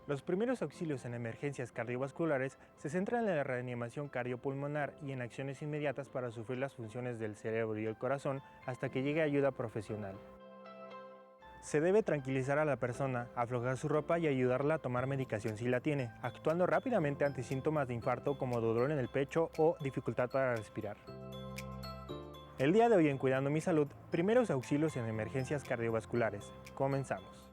Los primeros auxilios en emergencias cardiovasculares se centran en la reanimación cardiopulmonar y en acciones inmediatas para suplir las funciones del cerebro y el corazón hasta que llegue ayuda profesional. Se debe tranquilizar a la persona, aflojar su ropa y ayudarla a tomar medicación si la tiene, actuando rápidamente ante síntomas de infarto como dolor en el pecho o dificultad para respirar. El día de hoy en Cuidando mi Salud, primeros auxilios en emergencias cardiovasculares. Comenzamos.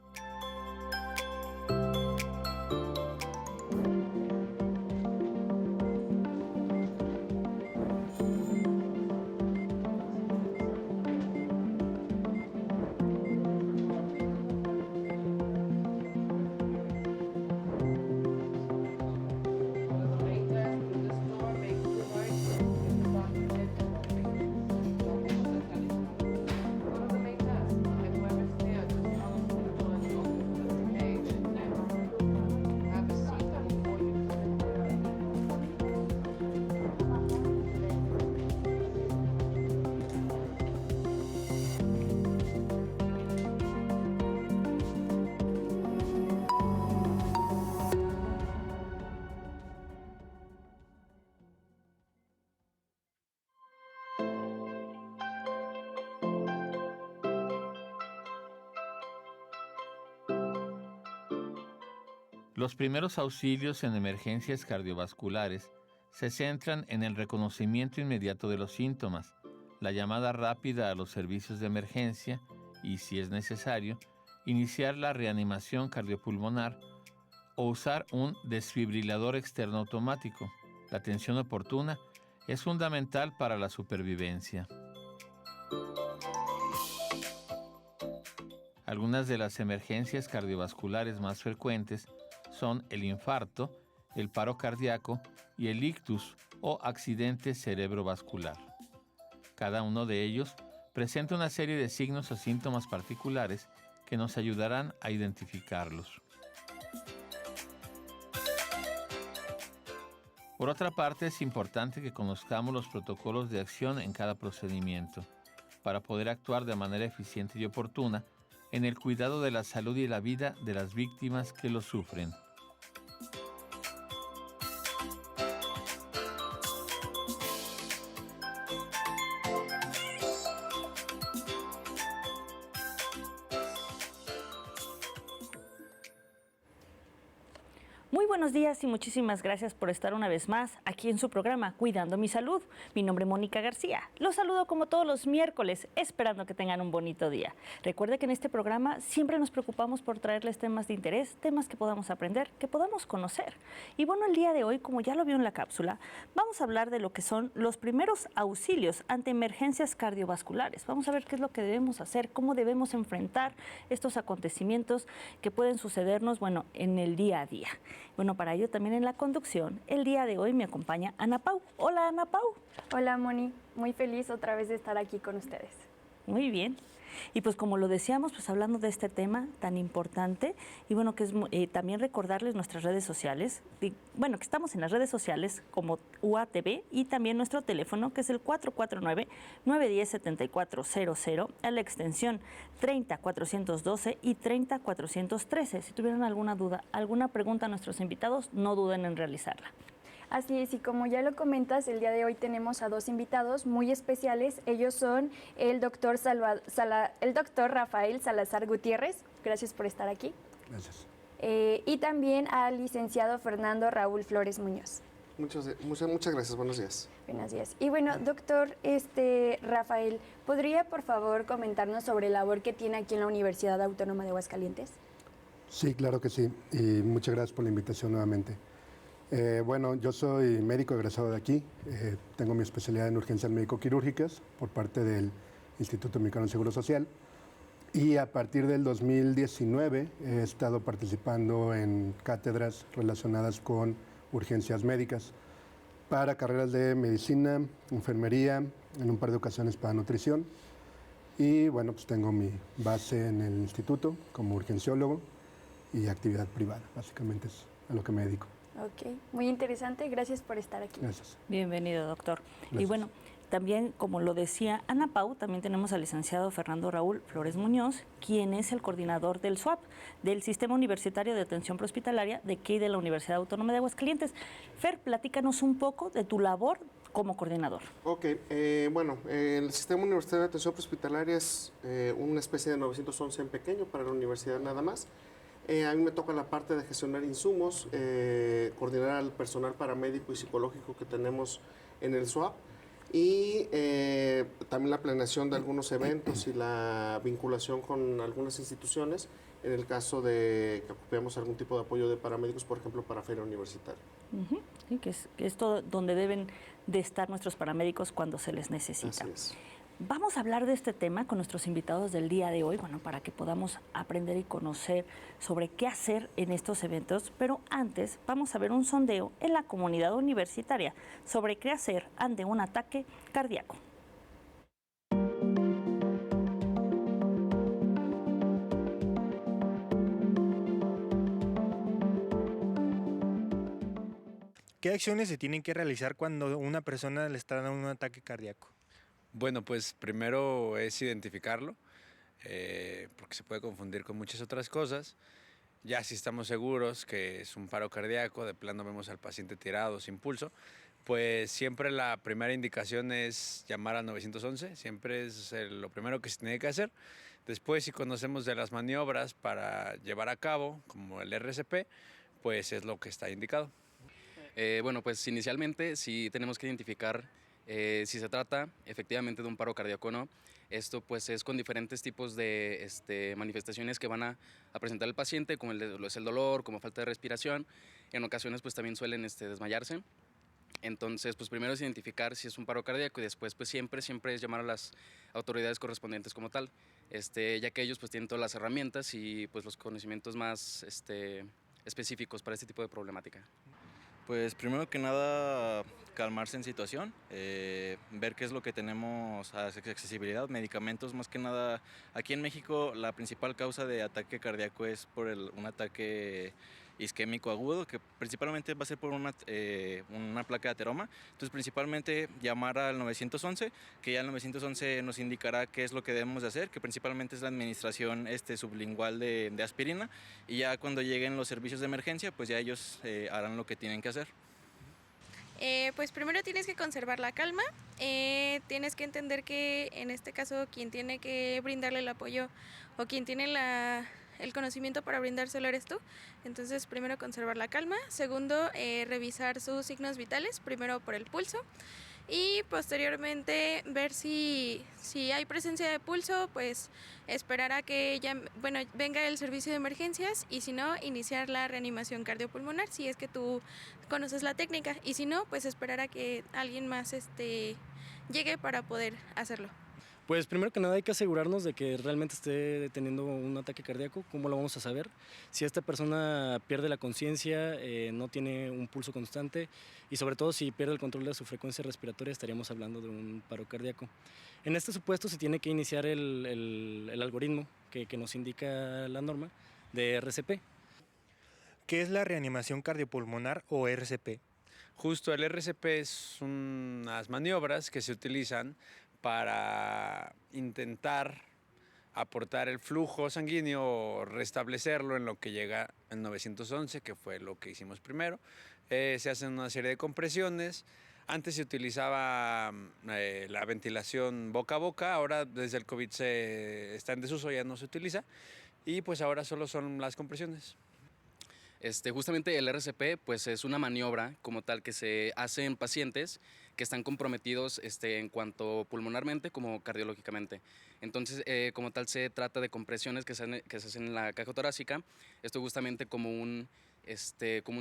Los primeros auxilios en emergencias cardiovasculares se centran en el reconocimiento inmediato de los síntomas, la llamada rápida a los servicios de emergencia y, si es necesario, iniciar la reanimación cardiopulmonar o usar un desfibrilador externo automático. La atención oportuna es fundamental para la supervivencia. Algunas de las emergencias cardiovasculares más frecuentes son el infarto, el paro cardíaco y el ictus o accidente cerebrovascular. Cada uno de ellos presenta una serie de signos o síntomas particulares que nos ayudarán a identificarlos. Por otra parte, es importante que conozcamos los protocolos de acción en cada procedimiento para poder actuar de manera eficiente y oportuna en el cuidado de la salud y la vida de las víctimas que lo sufren. Muy buenos días y muchísimas gracias por estar una vez más aquí en su programa Cuidando mi Salud. Mi nombre es Mónica García. Los saludo como todos los miércoles, esperando que tengan un bonito día. Recuerde que en este programa siempre nos preocupamos por traerles temas de interés, temas que podamos aprender, que podamos conocer. Y bueno, el día de hoy, como ya lo vio en la cápsula, vamos a hablar de lo que son los primeros auxilios ante emergencias cardiovasculares. Vamos a ver qué es lo que debemos hacer, cómo debemos enfrentar estos acontecimientos que pueden sucedernos, en el día a día. Bueno, para ello también en la conducción, el día de hoy me acompaña Ana Pau. Hola, Ana Pau. Hola, Moni. Muy feliz otra vez de estar aquí con ustedes. Muy bien. Y pues como lo decíamos, pues hablando de este tema tan importante, y bueno, que es también recordarles nuestras redes sociales, que estamos en las redes sociales como UATV y también nuestro teléfono, que es el 449-910-7400, a la extensión 30412 y 30413. Si tuvieran alguna duda, alguna pregunta a nuestros invitados, no duden en realizarla. Así es, y como ya lo comentas, el día de hoy tenemos a dos invitados muy especiales. Ellos son el doctor Rafael Salazar Gutiérrez. Gracias por estar aquí. Gracias. Y también al licenciado Fernando Raúl Flores Muñoz. Muchas gracias, buenos días. Buenos días. Y bueno, doctor Rafael, ¿podría por favor comentarnos sobre la labor que tiene aquí en la Universidad Autónoma de Aguascalientes? Sí, claro que sí, y muchas gracias por la invitación nuevamente. Yo soy médico egresado de aquí, tengo mi especialidad en urgencias médico-quirúrgicas por parte del Instituto Mexicano del Seguro Social y a partir del 2019 he estado participando en cátedras relacionadas con urgencias médicas para carreras de medicina, enfermería, en un par de ocasiones para nutrición y pues tengo mi base en el instituto como urgenciólogo y actividad privada, básicamente es a lo que me dedico. Ok, muy interesante. Gracias por estar aquí. Gracias. Bienvenido, doctor. Gracias. Y bueno, También, como lo decía Ana Pau, también tenemos al licenciado Fernando Raúl Flores Muñoz, quien es el coordinador del SUAP, del Sistema Universitario de Atención Prehospitalaria de aquí de la Universidad Autónoma de Aguascalientes. Fer, platícanos un poco de tu labor como coordinador. Ok, bueno, el Sistema Universitario de Atención Prehospitalaria es una especie de 911 en pequeño para la universidad nada más. A mí me toca la parte de gestionar insumos, coordinar al personal paramédico y psicológico que tenemos en el SUAP y también la planeación de algunos eventos y la vinculación con algunas instituciones en el caso de que ocupemos algún tipo de apoyo de paramédicos, por ejemplo, para feria universitaria. Sí, que es todo donde deben de estar nuestros paramédicos cuando se les necesita. Así es. Vamos a hablar de este tema con nuestros invitados del día de hoy, bueno, para que podamos aprender y conocer sobre qué hacer en estos eventos, pero antes vamos a ver un sondeo en la comunidad universitaria sobre qué hacer ante un ataque cardíaco. ¿Qué acciones se tienen que realizar cuando una persona le está dando un ataque cardíaco? Bueno, pues primero es identificarlo, porque se puede confundir con muchas otras cosas. Ya si estamos seguros que es un paro cardíaco, de plano vemos al paciente tirado, sin pulso, pues siempre la primera indicación es llamar al 911, siempre es lo primero que se tiene que hacer. Después, si conocemos de las maniobras para llevar a cabo, como el RCP, pues es lo que está indicado. Bueno, pues inicialmente sí tenemos que identificar si se trata efectivamente de un paro cardíaco o no. Esto pues es con diferentes tipos de manifestaciones que van a presentar el paciente, como es el dolor, como falta de respiración. En ocasiones pues también suelen desmayarse. Entonces pues primero es identificar si es un paro cardíaco y después pues siempre es llamar a las autoridades correspondientes como tal, ya que ellos pues tienen todas las herramientas y pues los conocimientos más específicos para este tipo de problemática. Pues primero que nada calmarse en situación, ver qué es lo que tenemos a accesibilidad, medicamentos más que nada. Aquí en México la principal causa de ataque cardíaco es por un ataque isquémico agudo, que principalmente va a ser por una placa de ateroma. Entonces principalmente llamar al 911, que ya el 911 nos indicará qué es lo que debemos de hacer, que principalmente es la administración sublingual de aspirina, y ya cuando lleguen los servicios de emergencia, pues ya ellos harán lo que tienen que hacer. Pues primero tienes que conservar la calma, tienes que entender que en este caso quien tiene que brindarle el apoyo o quien tiene el conocimiento para brindárselo eres tú. Entonces primero conservar la calma, segundo revisar sus signos vitales, primero por el pulso y posteriormente ver si hay presencia de pulso, pues esperar a que venga el servicio de emergencias y si no, iniciar la reanimación cardiopulmonar si es que tú conoces la técnica y si no, pues esperar a que alguien más llegue para poder hacerlo. Pues primero que nada hay que asegurarnos de que realmente esté teniendo un ataque cardíaco. ¿Cómo lo vamos a saber? Si esta persona pierde la conciencia, no tiene un pulso constante y sobre todo si pierde el control de su frecuencia respiratoria, estaríamos hablando de un paro cardíaco. En este supuesto se tiene que iniciar el algoritmo que nos indica la norma de RCP. ¿Qué es la reanimación cardiopulmonar o RCP? Justo el RCP es unas maniobras que se utilizan para intentar aportar el flujo sanguíneo o restablecerlo en lo que llega el 911, que fue lo que hicimos primero. Se hacen una serie de compresiones. Antes se utilizaba la ventilación boca a boca, ahora desde el COVID está en desuso, ya no se utiliza. Y pues ahora solo son las compresiones. Justamente el RCP pues es una maniobra como tal que se hace en pacientes que están comprometidos en cuanto pulmonarmente como cardiológicamente. Entonces, como tal se trata de compresiones que se hacen en la caja torácica. Esto justamente como un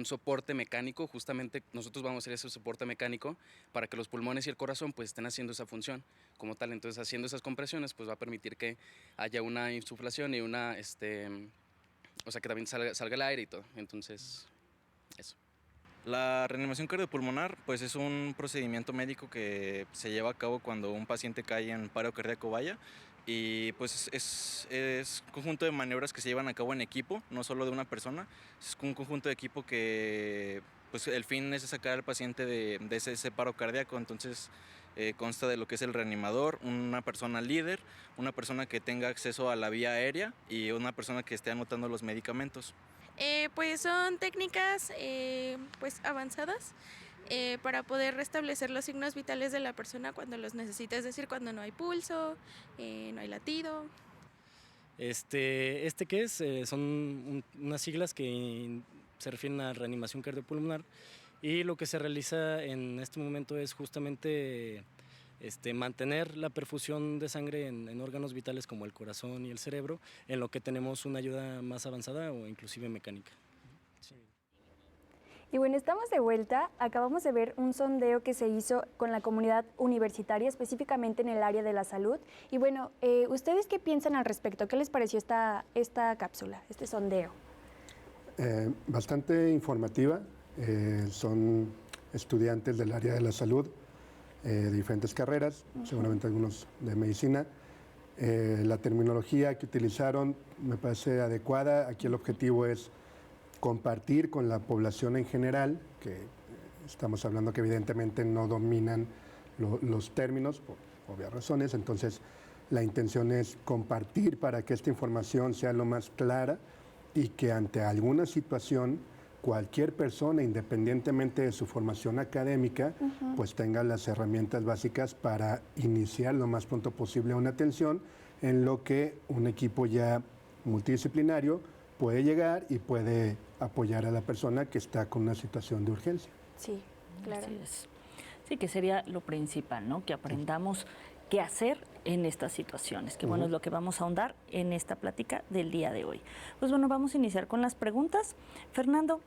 soporte mecánico, justamente nosotros vamos a hacer ese soporte mecánico para que los pulmones y el corazón pues estén haciendo esa función como tal. Entonces, haciendo esas compresiones pues va a permitir que haya una insuflación y una o sea, que también salga el aire y todo. Entonces, eso. La reanimación cardiopulmonar pues es un procedimiento médico que se lleva a cabo cuando un paciente cae en paro cardíaco vaya, y pues es un conjunto de maniobras que se llevan a cabo en equipo, no solo de una persona. Es un conjunto de equipo que pues el fin es sacar al paciente de ese paro cardíaco. Entonces Consta de lo que es el reanimador, una persona líder, una persona que tenga acceso a la vía aérea y una persona que esté anotando los medicamentos. Pues son técnicas pues avanzadas para poder restablecer los signos vitales de la persona cuando los necesita, es decir, cuando no hay pulso, no hay latido. ¿Qué es? Son unas siglas que se refieren a reanimación cardiopulmonar, y lo que se realiza en este momento es justamente mantener la perfusión de sangre en órganos vitales como el corazón y el cerebro, en lo que tenemos una ayuda más avanzada o inclusive mecánica. Sí. Y bueno, estamos de vuelta. Acabamos de ver un sondeo que se hizo con la comunidad universitaria, específicamente en el área de la salud. Y bueno, ¿ustedes qué piensan al respecto? ¿Qué les pareció esta cápsula, este sondeo? Bastante informativa. Son estudiantes del área de la salud, de diferentes carreras, seguramente algunos de medicina. La terminología que utilizaron me parece adecuada. Aquí el objetivo es compartir con la población en general, que estamos hablando que evidentemente no dominan los términos por obvias razones. Entonces la intención es compartir para que esta información sea lo más clara y que ante alguna situación cualquier persona, independientemente de su formación académica, pues tenga las herramientas básicas para iniciar lo más pronto posible una atención, en lo que un equipo ya multidisciplinario puede llegar y puede apoyar a la persona que está con una situación de urgencia. Sí, claro. Así es. Sí, que sería lo principal, ¿no? Que aprendamos qué hacer en estas situaciones, que bueno, es lo que vamos a ahondar en esta plática del día de hoy. Pues bueno, vamos a iniciar con las preguntas. Fernando,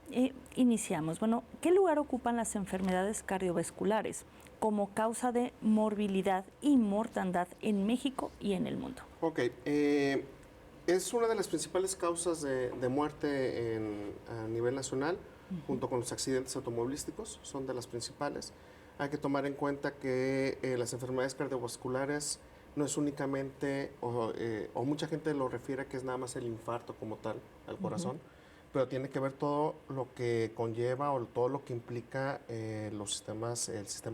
iniciamos. Bueno, ¿qué lugar ocupan las enfermedades cardiovasculares como causa de morbilidad y mortandad en México y en el mundo? Ok, es una de las principales causas de muerte a nivel nacional, junto con los accidentes automovilísticos, son de las principales. Hay que tomar en cuenta que las enfermedades cardiovasculares no es únicamente, o mucha gente lo refiere a que es nada más el infarto como tal al corazón, pero tiene que ver todo lo que conlleva o todo lo que implica el sistema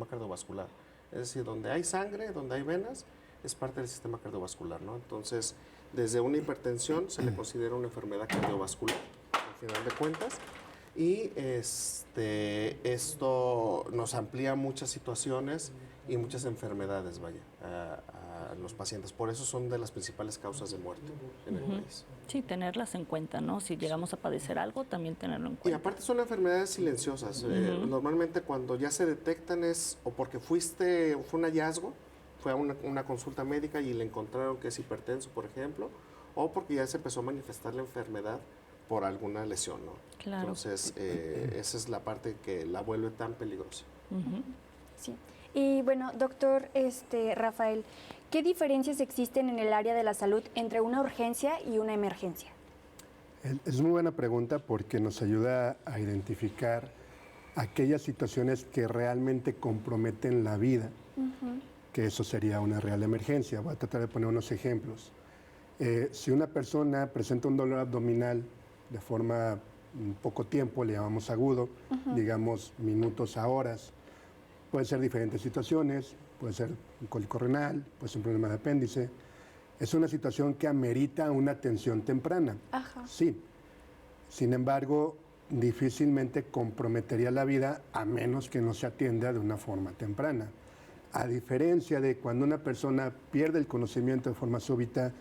cardiovascular. Es decir, donde hay sangre, donde hay venas, es parte del sistema cardiovascular, ¿no? Entonces, desde una hipertensión se le considera una enfermedad cardiovascular, al final de cuentas. Y esto nos amplía muchas situaciones y muchas enfermedades, a los pacientes. Por eso son de las principales causas de muerte en el país. Sí, tenerlas en cuenta, ¿no? Si llegamos a padecer algo, también tenerlo en cuenta. Y aparte son enfermedades silenciosas. Normalmente cuando ya se detectan es o porque fue un hallazgo, fue a una consulta médica y le encontraron que es hipertenso, por ejemplo, o porque ya se empezó a manifestar la enfermedad por alguna lesión, ¿no? Claro. Entonces, esa es la parte que la vuelve tan peligrosa. Sí. Y bueno, doctor Rafael, ¿qué diferencias existen en el área de la salud entre una urgencia y una emergencia? Es muy buena pregunta porque nos ayuda a identificar aquellas situaciones que realmente comprometen la vida, que eso sería una real emergencia. Voy a tratar de poner unos ejemplos. Si una persona presenta un dolor abdominal de forma poco tiempo, le llamamos agudo, digamos minutos a horas, puede ser diferentes situaciones, puede ser un cólico renal, puede ser un problema de apéndice. Es una situación que amerita una atención temprana. Sí. Sin embargo, difícilmente comprometería la vida a menos que no se atienda de una forma temprana. A diferencia de cuando una persona pierde el conocimiento de forma súbita,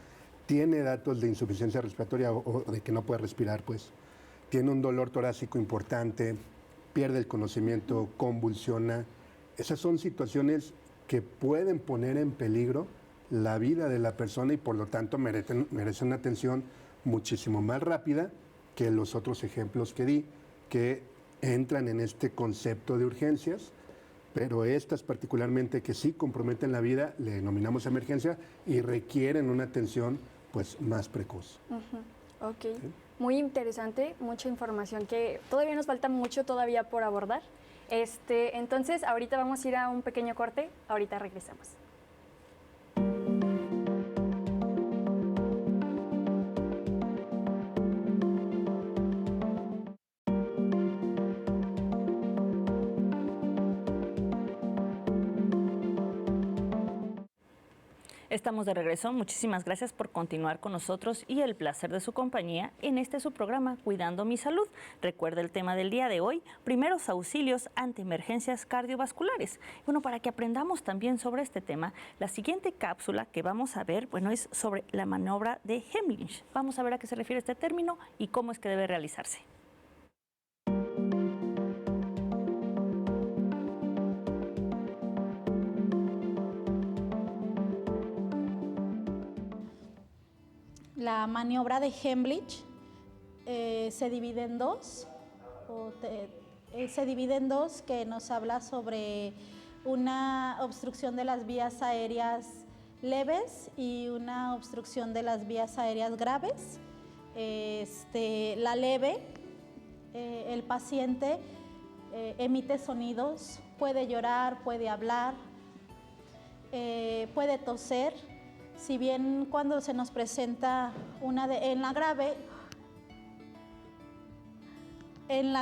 tiene datos de insuficiencia respiratoria o de que no puede respirar, pues tiene un dolor torácico importante, pierde el conocimiento, convulsiona. Esas son situaciones que pueden poner en peligro la vida de la persona y por lo tanto merecen una atención muchísimo más rápida que los otros ejemplos que di, que entran en este concepto de urgencias, pero estas particularmente que sí comprometen la vida, le denominamos emergencia y requieren una atención pues más precoz. Ok, ¿Sí? Muy interesante, mucha información que todavía nos falta mucho todavía por abordar. Entonces, ahorita vamos a ir a un pequeño corte, ahorita regresamos. Estamos de regreso. Muchísimas gracias por continuar con nosotros y el placer de su compañía en este su programa Cuidando mi Salud. Recuerda el tema del día de hoy, primeros auxilios ante emergencias cardiovasculares. Bueno, para que aprendamos también sobre este tema, la siguiente cápsula que vamos a ver, bueno, es sobre la maniobra de Heimlich. Vamos a ver a qué se refiere este término y cómo es que debe realizarse. La maniobra de Heimlich se divide en dos, que nos habla sobre una obstrucción de las vías aéreas leves y una obstrucción de las vías aéreas graves. La leve, el paciente emite sonidos, puede llorar, puede hablar, puede toser. Si bien cuando se nos presenta en la grave, el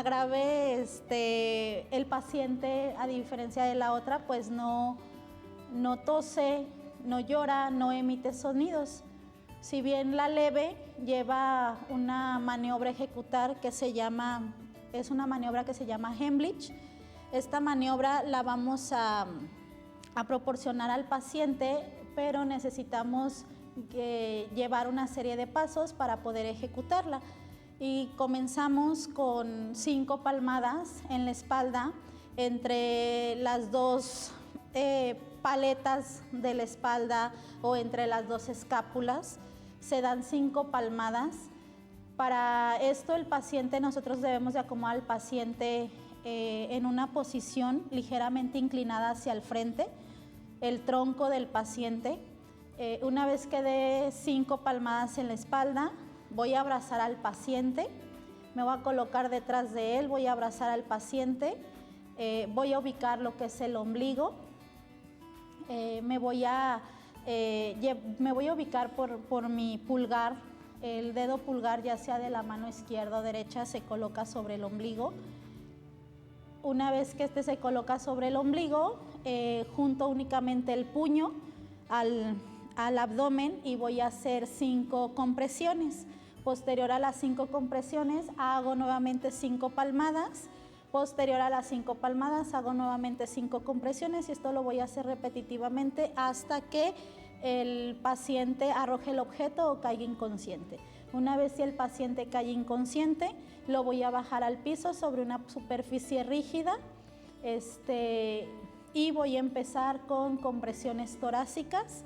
paciente, a diferencia de la otra, pues no tose, no llora, no emite sonidos. Si bien la leve lleva una maniobra a ejecutar es una maniobra que se llama Heimlich. Esta maniobra la vamos a proporcionar al paciente, pero necesitamos llevar una serie de pasos para poder ejecutarla. Y comenzamos con 5 palmadas en la espalda, entre las dos paletas de la espalda o entre las dos escápulas. Se dan 5 palmadas. Para esto nosotros debemos de acomodar al paciente en una posición ligeramente inclinada hacia el frente, el tronco del paciente. Una vez que dé 5 palmadas en la espalda, voy a abrazar al paciente, me voy a colocar detrás de él, voy a abrazar al paciente, voy a ubicar lo que es el ombligo, me voy a ubicar por mi pulgar, el dedo pulgar, ya sea de la mano izquierda o derecha, se coloca sobre el ombligo. Una vez que se coloca sobre el ombligo, junto únicamente el puño al abdomen y voy a hacer 5 compresiones. Posterior a las 5 compresiones, hago nuevamente 5 palmadas. Posterior a las 5 palmadas, hago nuevamente 5 compresiones y esto lo voy a hacer repetitivamente hasta que el paciente arroje el objeto o caiga inconsciente. Una vez que el paciente cae inconsciente, lo voy a bajar al piso sobre una superficie rígida y voy a empezar con compresiones torácicas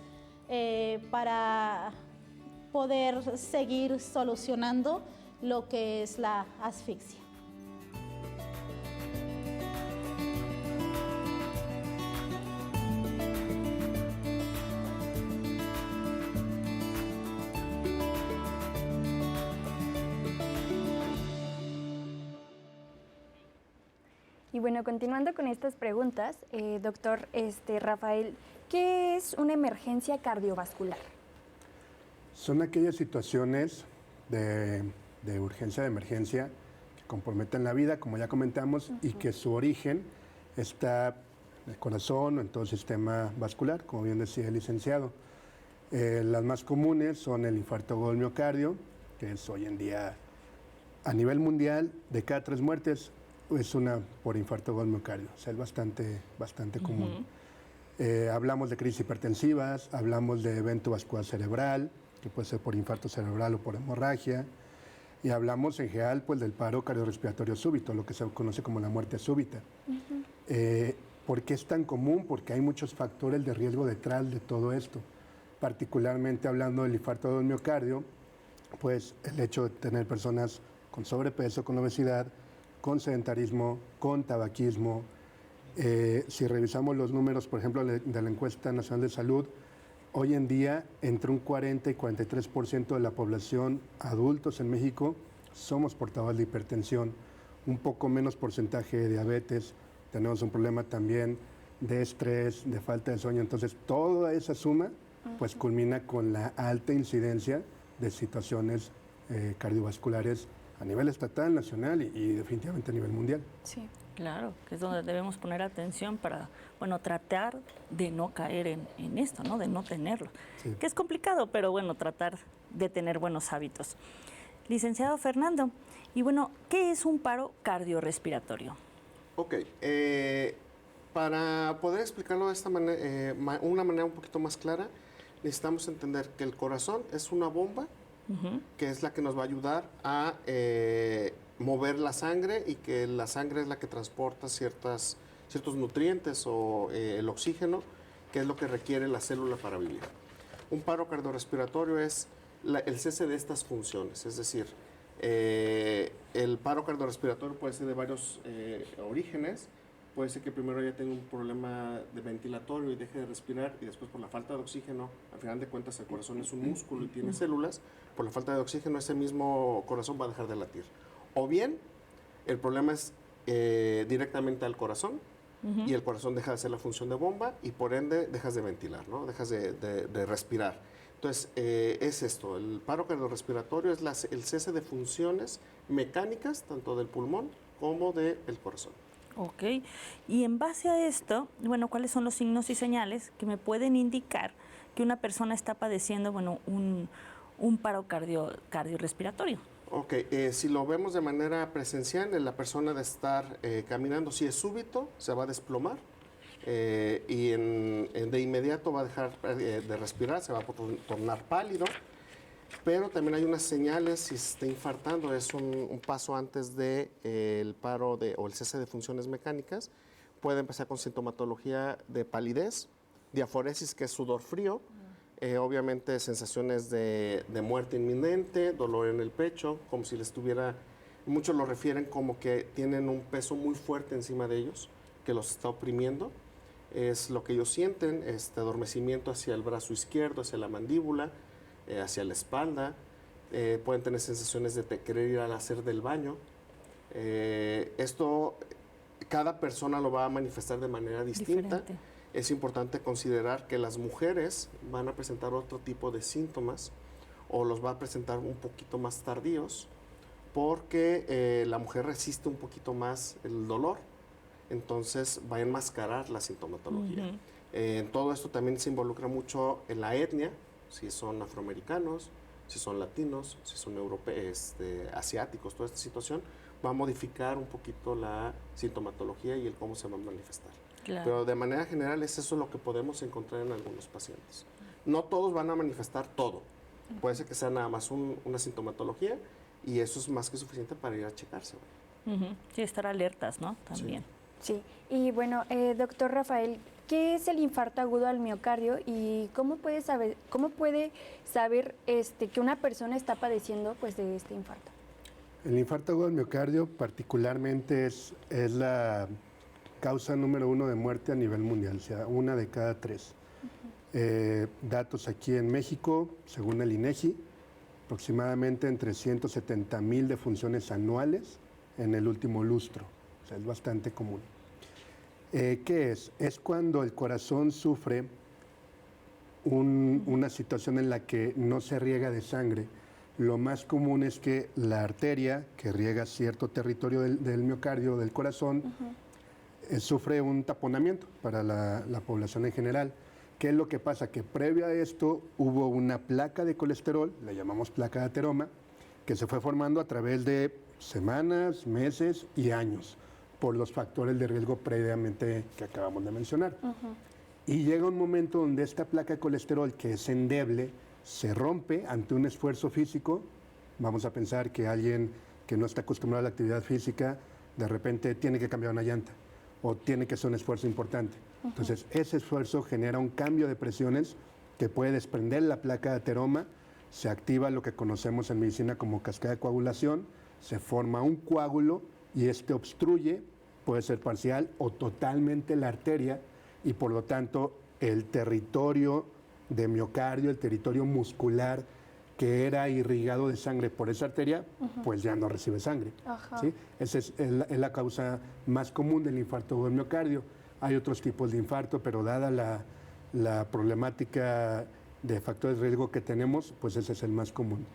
para poder seguir solucionando lo que es la asfixia. Y bueno, continuando con estas preguntas, doctor Rafael, ¿qué es una emergencia cardiovascular? Son aquellas situaciones de urgencia, de emergencia, que comprometen la vida, como ya comentamos, y que su origen está en el corazón o en todo el sistema vascular, como bien decía el licenciado. Las más comunes son el infarto agudo del miocardio, que es hoy en día a nivel mundial, de cada 3 muertes, es una por infarto agudo del miocardio, o sea, es bastante común. Hablamos de crisis hipertensivas, hablamos de evento vascular cerebral, que puede ser por infarto cerebral o por hemorragia, y hablamos en general pues, del paro cardiorrespiratorio súbito, lo que se conoce como la muerte súbita. ¿Por qué es tan común? Porque hay muchos factores de riesgo detrás de todo esto. Particularmente hablando del infarto del miocardio, pues el hecho de tener personas con sobrepeso, con obesidad, con sedentarismo, con tabaquismo. Si revisamos los números, por ejemplo, de la Encuesta Nacional de Salud, hoy en día, entre un 40 y 43% de la población adultos en México somos portadores de hipertensión, un poco menos porcentaje de diabetes, tenemos un problema también de estrés, de falta de sueño. Entonces, toda esa suma pues culmina con la alta incidencia de situaciones cardiovasculares a nivel estatal, nacional y definitivamente a nivel mundial. Sí. Claro, que es donde debemos poner atención para, bueno, tratar de no caer en esto, ¿no? De no tenerlo. Sí. Que es complicado, pero bueno, tratar de tener buenos hábitos. Licenciado Fernando, y bueno, ¿qué es un paro cardiorrespiratorio? Ok, para poder explicarlo de esta manera, una manera un poquito más clara, necesitamos entender que el corazón es una bomba, que es la que nos va a ayudar a mover la sangre, y que la sangre es la que transporta ciertos nutrientes o el oxígeno, que es lo que requiere la célula para vivir. Un paro cardiorrespiratorio es el cese de estas funciones, es decir, el paro cardiorrespiratorio puede ser de varios orígenes. Puede ser que primero ya tenga un problema de ventilatorio y deje de respirar, y después por la falta de oxígeno, al final de cuentas el corazón es un músculo y tiene células, por la falta de oxígeno ese mismo corazón va a dejar de latir. O bien el problema es directamente al corazón, y el corazón deja de hacer la función de bomba y por ende dejas de ventilar, ¿no? Dejas de respirar. Entonces es esto, el paro cardiorrespiratorio es el cese de funciones mecánicas tanto del pulmón como del corazón. Ok, y en base a esto, bueno, ¿cuáles son los signos y señales que me pueden indicar que una persona está padeciendo, bueno, un paro cardiorrespiratorio? Ok, si lo vemos de manera presencial, la persona de estar caminando, si es súbito, se va a desplomar y de inmediato va a dejar de respirar, se va a tornar pálido. Pero también hay unas señales, si se está infartando, es un paso antes del paro o el cese de funciones mecánicas. Puede empezar con sintomatología de palidez, diaforesis, que es sudor frío, obviamente sensaciones de muerte inminente, dolor en el pecho, como si les tuviera, muchos lo refieren como que tienen un peso muy fuerte encima de ellos, que los está oprimiendo. Es lo que ellos sienten, adormecimiento hacia el brazo izquierdo, hacia la mandíbula, hacia la espalda, pueden tener sensaciones de querer ir al hacer del baño. Esto, cada persona lo va a manifestar de manera distinta. Diferente. Es importante considerar que las mujeres van a presentar otro tipo de síntomas, o los va a presentar un poquito más tardíos, porque la mujer resiste un poquito más el dolor, entonces va a enmascarar la sintomatología. En todo esto también se involucra mucho en la etnia, si son afroamericanos, si son latinos, si son europeos, asiáticos. Toda esta situación va a modificar un poquito la sintomatología y el cómo se va a manifestar. Claro. Pero de manera general es eso lo que podemos encontrar en algunos pacientes. No todos van a manifestar todo. Puede ser que sea nada más una sintomatología, y eso es más que suficiente para ir a checarse. Sí, estar alertas, ¿no? También. Sí, y bueno, doctor Rafael, ¿qué es el infarto agudo al miocardio y cómo puede saber que una persona está padeciendo pues de este infarto? El infarto agudo al miocardio particularmente es la causa número 1 de muerte a nivel mundial, o sea, 1 de cada 3. Datos aquí en México, según el INEGI, aproximadamente entre 170,000 defunciones anuales en el último lustro, o sea, es bastante común. ¿Qué es? Es cuando el corazón sufre una situación en la que no se riega de sangre. Lo más común es que la arteria, que riega cierto territorio del miocardio, del corazón, sufre un taponamiento para la población en general. ¿Qué es lo que pasa? Que previo a esto hubo una placa de colesterol, la llamamos placa de ateroma, que se fue formando a través de semanas, meses y años, por los factores de riesgo previamente que acabamos de mencionar. Y llega un momento donde esta placa de colesterol, que es endeble, se rompe ante un esfuerzo físico. Vamos a pensar que alguien que no está acostumbrado a la actividad física, de repente tiene que cambiar una llanta o tiene que hacer un esfuerzo importante. Entonces, ese esfuerzo genera un cambio de presiones que puede desprender la placa de ateroma, se activa lo que conocemos en medicina como cascada de coagulación, se forma un coágulo y este obstruye, puede ser parcial o totalmente la arteria, y por lo tanto el territorio de miocardio, el territorio muscular que era irrigado de sangre por esa arteria, pues ya no recibe sangre. ¿Sí? Esa es la causa más común del infarto del miocardio. Hay otros tipos de infarto, pero dada la problemática de factores de riesgo que tenemos, pues ese es el más común.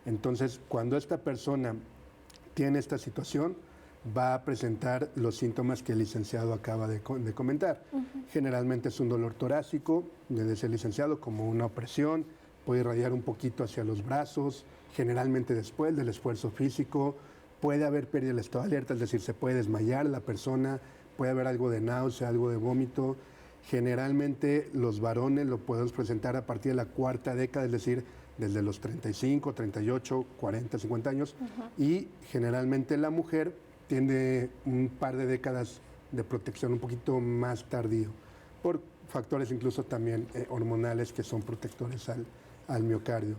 Entonces, cuando esta persona tiene esta situación, va a presentar los síntomas que el licenciado acaba de comentar. Generalmente es un dolor torácico, debe ser licenciado como una opresión, puede irradiar un poquito hacia los brazos, generalmente después del esfuerzo físico, puede haber pérdida del estado de alerta, es decir, se puede desmayar la persona, puede haber algo de náusea, algo de vómito. Generalmente los varones lo podemos presentar a partir de la cuarta década, es decir, desde los 35, 38, 40, 50 años, y generalmente la mujer tiene un par de décadas de protección un poquito más tardío, por factores incluso también hormonales que son protectores al miocardio.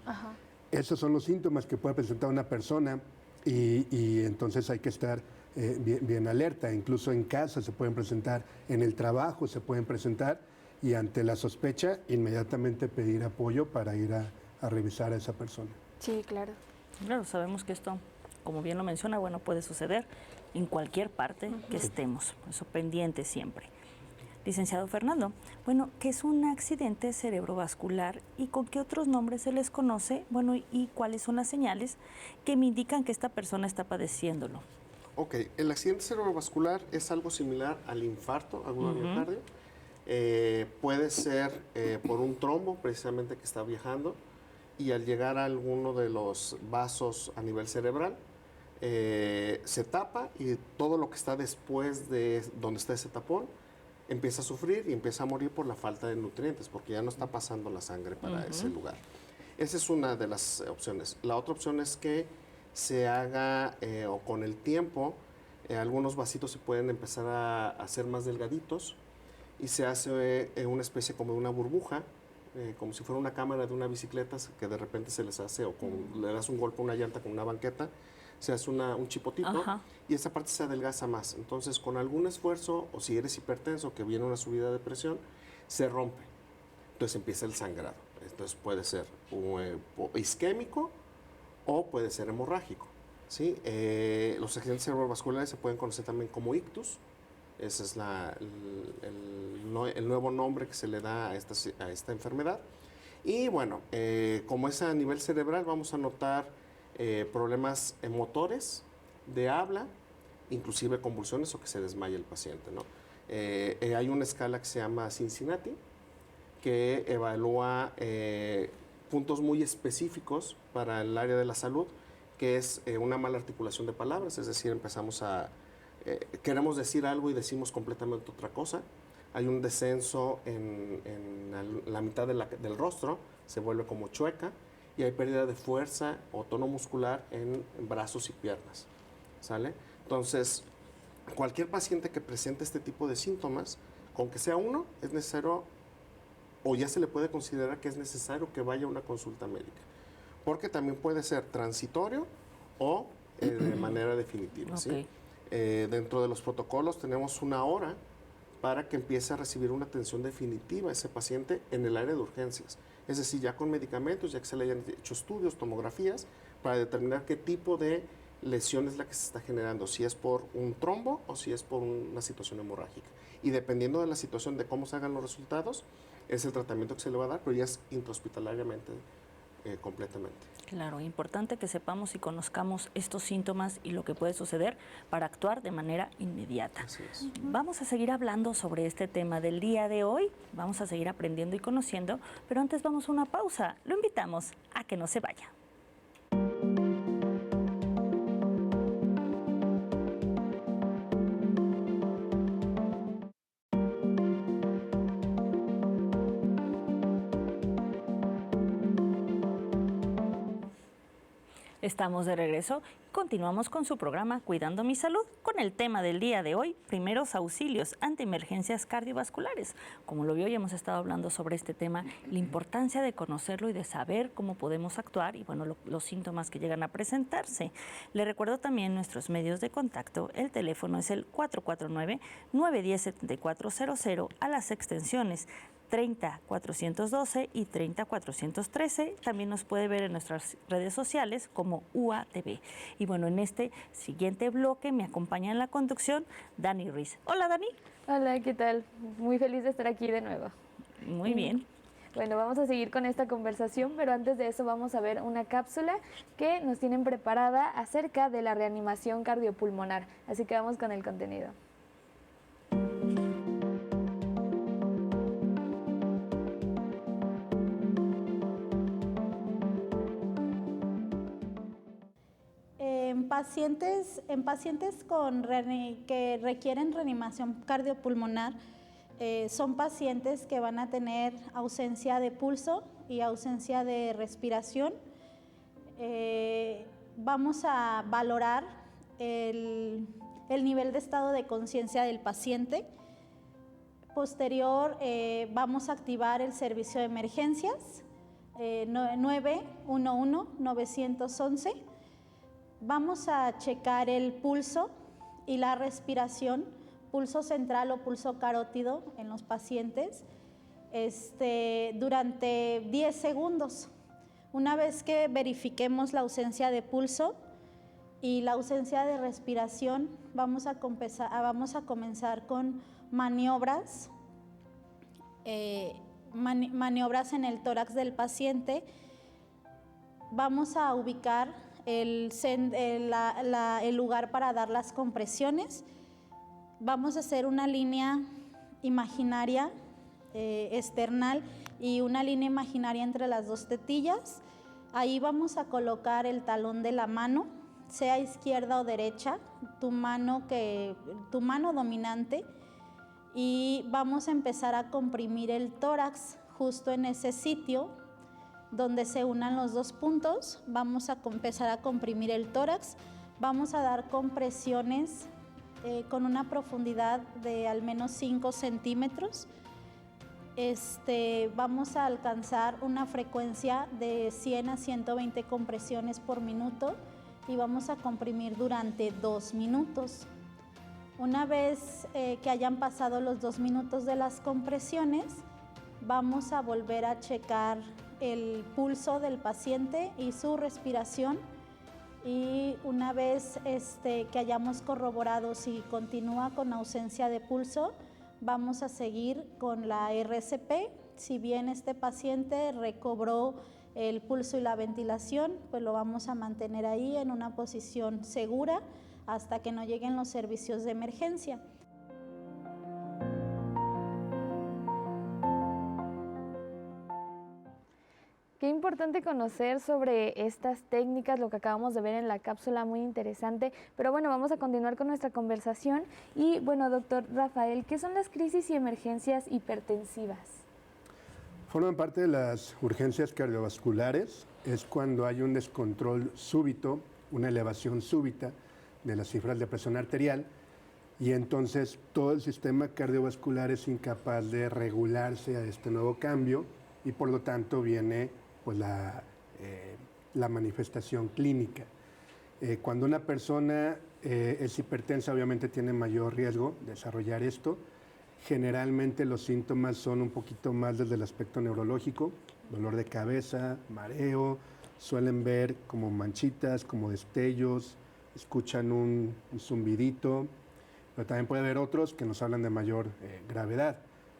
Esos son los síntomas que puede presentar una persona y entonces hay que estar bien alerta. Incluso en casa se pueden presentar, en el trabajo se pueden presentar y ante la sospecha inmediatamente pedir apoyo para ir a revisar a esa persona. Sí, claro. Claro, sabemos que esto, como bien lo menciona, bueno, puede suceder en cualquier parte que estemos, eso pendiente siempre. Licenciado Fernando, bueno, ¿qué es un accidente cerebrovascular y con qué otros nombres se les conoce? Bueno, ¿y cuáles son las señales que me indican que esta persona está padeciéndolo? Ok, el accidente cerebrovascular es algo similar al infarto agudo al miocardio. Puede ser por un trombo precisamente que está viajando y al llegar a alguno de los vasos a nivel cerebral se tapa y todo lo que está después de donde está ese tapón empieza a sufrir y empieza a morir por la falta de nutrientes, porque ya no está pasando la sangre para ese lugar. Esa es una de las opciones. La otra opción es que se haga, o con el tiempo, algunos vasitos se pueden empezar a hacer más delgaditos y se hace una especie como de una burbuja, como si fuera una cámara de una bicicleta que de repente se les hace, o le das un golpe a una llanta con una banqueta, se hace un chipotito y esa parte se adelgaza más. Entonces, con algún esfuerzo, o si eres hipertenso, que viene una subida de presión, se rompe. Entonces empieza el sangrado. Entonces puede ser isquémico o puede ser hemorrágico. ¿Sí? Los accidentes cerebrovasculares se pueden conocer también como ictus. Ese es el nuevo nombre que se le da a esta enfermedad. Y bueno, como es a nivel cerebral, vamos a notar problemas motores, de habla, inclusive convulsiones o que se desmaya el paciente, ¿no? Hay una escala que se llama Cincinnati, que evalúa puntos muy específicos para el área de la salud, que es una mala articulación de palabras, es decir, empezamos queremos decir algo y decimos completamente otra cosa. Hay un descenso en la mitad del rostro, se vuelve como chueca, y hay pérdida de fuerza o tono muscular en brazos y piernas, ¿sale? Entonces, cualquier paciente que presente este tipo de síntomas, con que sea uno, es necesario, o ya se le puede considerar que es necesario que vaya a una consulta médica, porque también puede ser transitorio o de manera definitiva, ¿sí? Dentro de los protocolos tenemos una hora para que empiece a recibir una atención definitiva ese paciente en el área de urgencias. Es decir, ya con medicamentos, ya que se le hayan hecho estudios, tomografías, para determinar qué tipo de lesión es la que se está generando, si es por un trombo o si es por una situación hemorrágica. Y dependiendo de la situación, de cómo se hagan los resultados, es el tratamiento que se le va a dar, pero ya es intrahospitalariamente completamente. Claro, importante que sepamos y conozcamos estos síntomas y lo que puede suceder para actuar de manera inmediata. Así es. Vamos a seguir hablando sobre este tema del día de hoy, vamos a seguir aprendiendo y conociendo, pero antes vamos a una pausa. Lo invitamos a que no se vaya. Estamos de regreso y continuamos con su programa Cuidando mi Salud con el tema del día de hoy, primeros auxilios ante emergencias cardiovasculares. Como lo vio, ya hemos estado hablando sobre este tema, la importancia de conocerlo y de saber cómo podemos actuar y bueno, los síntomas que llegan a presentarse. Le recuerdo también nuestros medios de contacto, el teléfono es el 449-910-7400 a las extensiones 30-412 y 30-413. También nos puede ver en nuestras redes sociales como UATV. Y bueno, en este siguiente bloque me acompaña en la conducción Dani Ruiz. Hola, Dani. Hola, ¿qué tal? Muy feliz de estar aquí de nuevo. Muy bien. Bueno, vamos a seguir con esta conversación, pero antes de eso vamos a ver una cápsula que nos tienen preparada acerca de la reanimación cardiopulmonar. Así que vamos con el contenido. En pacientes que requieren reanimación cardiopulmonar, son pacientes que van a tener ausencia de pulso y ausencia de respiración. Vamos a valorar el nivel de estado de conciencia del paciente. Posterior, vamos a activar el servicio de emergencias 911-911. Vamos a checar el pulso y la respiración, pulso central o pulso carótido en los pacientes durante 10 segundos. Una vez que verifiquemos la ausencia de pulso y la ausencia de respiración, vamos a comenzar con maniobras, maniobras en el tórax del paciente. Vamos a ubicar el lugar para dar las compresiones. Vamos a hacer una línea imaginaria external y una línea imaginaria entre las dos tetillas. Ahí vamos a colocar el talón de la mano, sea izquierda o derecha, tu mano dominante, y vamos a empezar a comprimir el tórax justo en ese sitio donde se unan los dos puntos. Vamos a empezar a comprimir el tórax. Vamos a dar compresiones con una profundidad de al menos 5 centímetros. Vamos a alcanzar una frecuencia de 100 a 120 compresiones por minuto y vamos a comprimir durante 2 minutos. Una vez que hayan pasado los 2 minutos de las compresiones, vamos a volver a checar el pulso del paciente y su respiración, y una vez que hayamos corroborado si continúa con ausencia de pulso, vamos a seguir con la RCP. Si bien este paciente recobró el pulso y la ventilación, pues lo vamos a mantener ahí en una posición segura hasta que no lleguen los servicios de emergencia. Qué importante conocer sobre estas técnicas, lo que acabamos de ver en la cápsula, muy interesante. Pero bueno, vamos a continuar con nuestra conversación. Y bueno, doctor Rafael, ¿qué son las crisis y emergencias hipertensivas? Forman parte de las urgencias cardiovasculares. Es cuando hay un descontrol súbito, una elevación súbita de las cifras de presión arterial, y entonces todo el sistema cardiovascular es incapaz de regularse a este nuevo cambio, y por lo tanto viene pues la manifestación clínica. Cuando una persona es hipertensa, obviamente tiene mayor riesgo de desarrollar esto. Generalmente los síntomas son un poquito más desde el aspecto neurológico, dolor de cabeza, mareo, suelen ver como manchitas, como destellos, escuchan un zumbidito, pero también puede haber otros que nos hablan de mayor gravedad.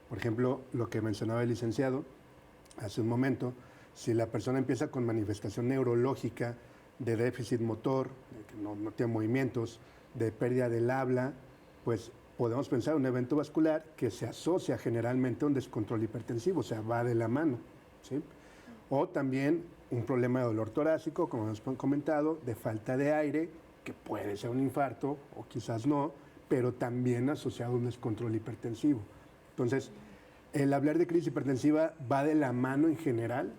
Por ejemplo, lo que mencionaba el licenciado hace un momento, si la persona empieza con manifestación neurológica de déficit motor, de que no tiene movimientos, de pérdida del habla, pues podemos pensar en un evento vascular que se asocia generalmente a un descontrol hipertensivo, o sea, va de la mano, ¿sí? O también un problema de dolor torácico, como hemos comentado, de falta de aire, que puede ser un infarto o quizás no, pero también asociado a un descontrol hipertensivo. Entonces, el hablar de crisis hipertensiva va de la mano en general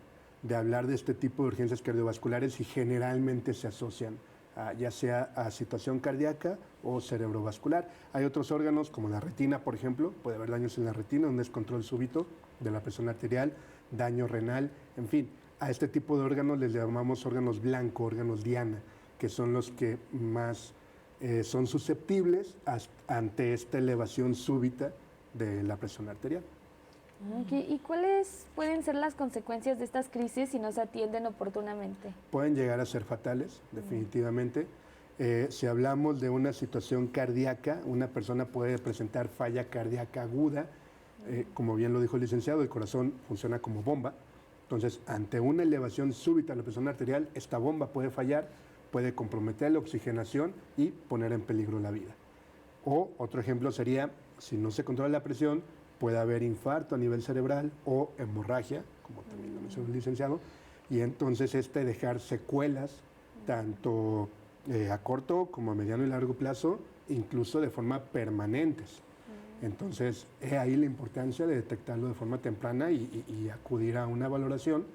de hablar de este tipo de urgencias cardiovasculares, y generalmente se asocian ya sea a situación cardíaca o cerebrovascular. Hay otros órganos como la retina, por ejemplo, puede haber daños en la retina, un descontrol súbito de la presión arterial, daño renal, en fin. A este tipo de órganos les llamamos órganos blanco, órganos diana, que son los que más son susceptibles ante esta elevación súbita de la presión arterial. Okay. ¿Y cuáles pueden ser las consecuencias de estas crisis si no se atienden oportunamente? Pueden llegar a ser fatales, definitivamente. Si hablamos de una situación cardíaca, una persona puede presentar falla cardíaca aguda, Como bien lo dijo el licenciado, el corazón funciona como bomba. Entonces, ante una elevación súbita de la presión arterial, esta bomba puede fallar, puede comprometer la oxigenación y poner en peligro la vida. O otro ejemplo sería, si no se controla la presión, puede haber infarto a nivel cerebral o hemorragia, como también lo mencionó el licenciado, y entonces dejar secuelas tanto a corto como a mediano y largo plazo, incluso de forma permanentes. Entonces, ahí la importancia de detectarlo de forma temprana y acudir a una valoración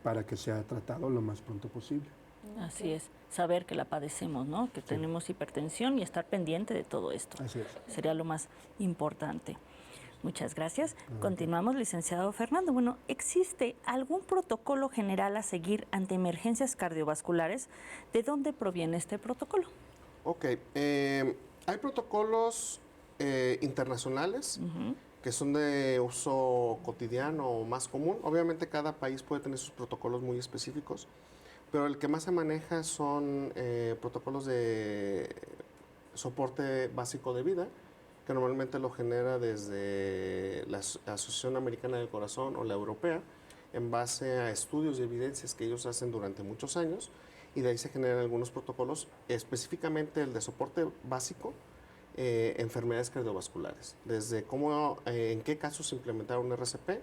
para que sea tratado lo más pronto posible. Así es, saber que la padecemos, ¿no? Que tenemos hipertensión y estar pendiente de todo esto. Así es. Sería lo más importante. Muchas gracias. Continuamos, licenciado Fernando. Bueno, ¿existe algún protocolo general a seguir ante emergencias cardiovasculares? ¿De dónde proviene este protocolo? Ok, hay protocolos internacionales que son de uso cotidiano o más común. Obviamente cada país puede tener sus protocolos muy específicos, pero el que más se maneja son protocolos de soporte básico de vida, que normalmente lo genera desde la Asociación Americana del Corazón o la Europea, en base a estudios y evidencias que ellos hacen durante muchos años, y de ahí se generan algunos protocolos, específicamente el de soporte básico, enfermedades cardiovasculares, desde cómo, en qué casos implementar un RCP